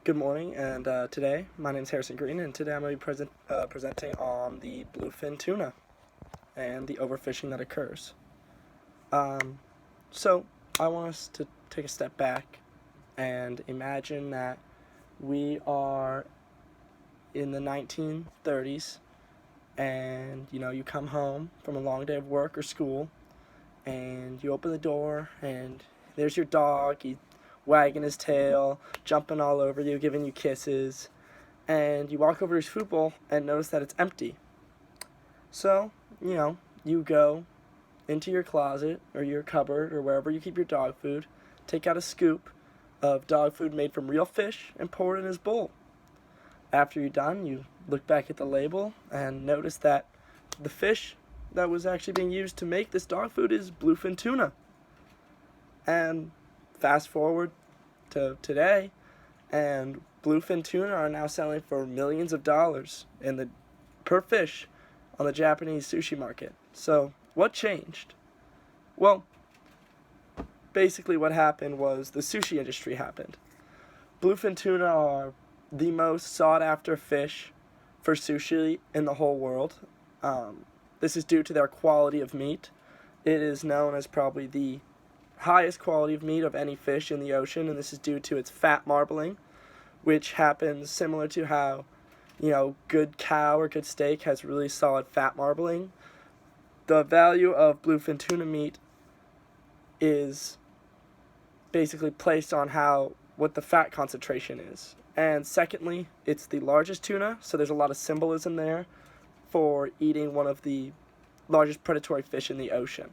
Good morning, and today my name is Harrison Green, and today I'm going to be presenting on the bluefin tuna and the overfishing that occurs. Um, so I want us to take a step back and imagine that we are in the 1930s, and you come home from a long day of work or school, and you open the door, and there's your dog. He's wagging his tail, jumping all over you, giving you kisses, and you walk over to his food bowl and notice that it's empty. So, you go into your closet or your cupboard or wherever you keep your dog food, take out a scoop of dog food made from real fish and pour it in his bowl. After you're done, you look back at the label and notice that the fish that was actually being used to make this dog food is bluefin tuna. And fast forward to today, and bluefin tuna are now selling for millions of dollars per fish on the Japanese sushi market. So what changed? Well, basically what happened was the sushi industry happened. Bluefin tuna are the most sought after fish for sushi in the whole world. This is due to their quality of meat. It is known as probably the highest quality of meat of any fish in the ocean, and this is due to its fat marbling, which happens similar to how, good cow or good steak has really solid fat marbling. The value of bluefin tuna meat is basically placed on what the fat concentration is. And secondly, it's the largest tuna, so there's a lot of symbolism there for eating one of the largest predatory fish in the ocean.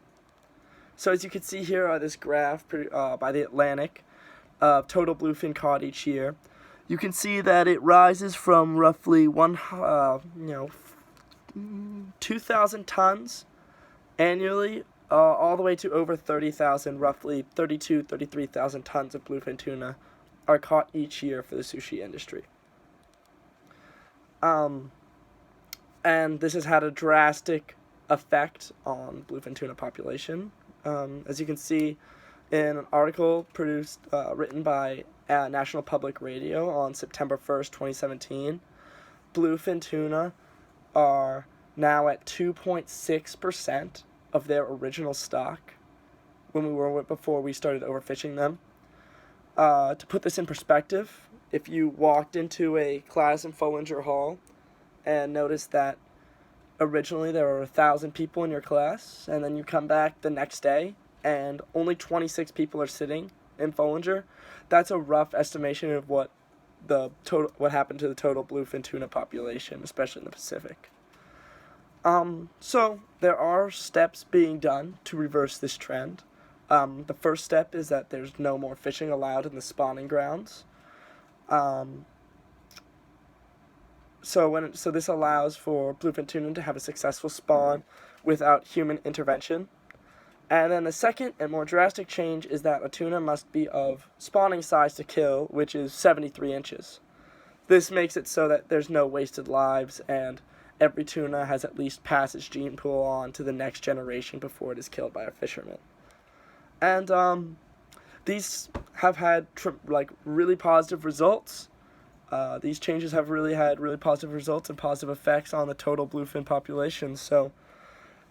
So as you can see here on this graph by the Atlantic of total bluefin caught each year, you can see that it rises from roughly 2,000 tons annually, all the way to over 30,000, roughly 33,000 tons of bluefin tuna are caught each year for the sushi industry. And this has had a drastic effect on bluefin tuna population. As you can see in an article written by National Public Radio on September 1st, 2017, bluefin tuna are now at 2.6% of their original stock before we started overfishing them. To put this in perspective, if you walked into a class in Follinger Hall and noticed that originally there were 1,000 people in your class, and then you come back the next day and only 26 people are sitting in Follinger, that's a rough estimation of what happened to the total bluefin tuna population, especially in the Pacific. So there are steps being done to reverse this trend. The first step is that there's no more fishing allowed in the spawning grounds. So this allows for bluefin tuna to have a successful spawn without human intervention. And then the second and more drastic change is that a tuna must be of spawning size to kill, which is 73 inches. This makes it so that there's no wasted lives, and every tuna has at least passed its gene pool on to the next generation before it is killed by a fisherman. And these have had really positive results. These changes have really had really positive results and positive effects on the total bluefin population. So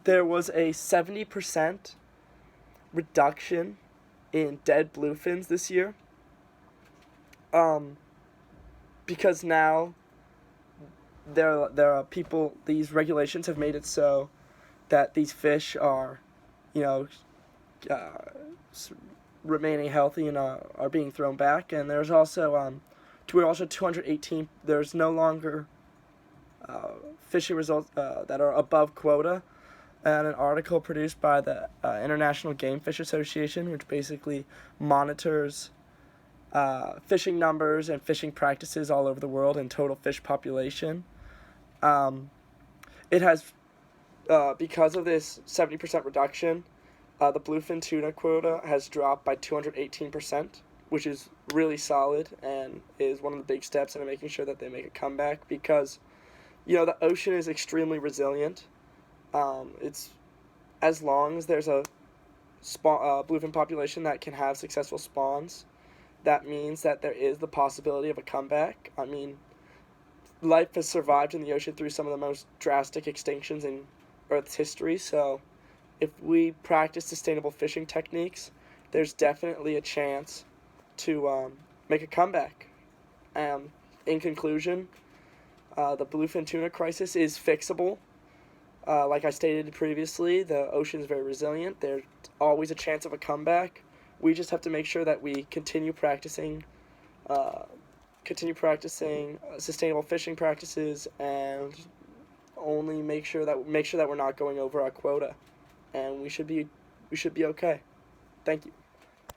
there was a 70% reduction in dead bluefins this year. Because now there are people. These regulations have made it so that these fish are, remaining healthy and are being thrown back. And there's also 218. There's no longer fishing results that are above quota. And an article produced by the International Game Fish Association, which basically monitors fishing numbers and fishing practices all over the world and total fish population. It has, because of this 70% reduction, the bluefin tuna quota has dropped by 218%, which is really solid and is one of the big steps in making sure that they make a comeback, because, the ocean is extremely resilient. It's as long as there's a bluefin population that can have successful spawns, that means that there is the possibility of a comeback. I mean, life has survived in the ocean through some of the most drastic extinctions in Earth's history, so if we practice sustainable fishing techniques, there's definitely a chance to make a comeback. In conclusion, the bluefin tuna crisis is fixable. Like I stated previously, the ocean is very resilient. There's always a chance of a comeback. We just have to make sure that we continue practicing sustainable fishing practices, and only make sure that we're not going over our quota, and we should be okay. Thank you.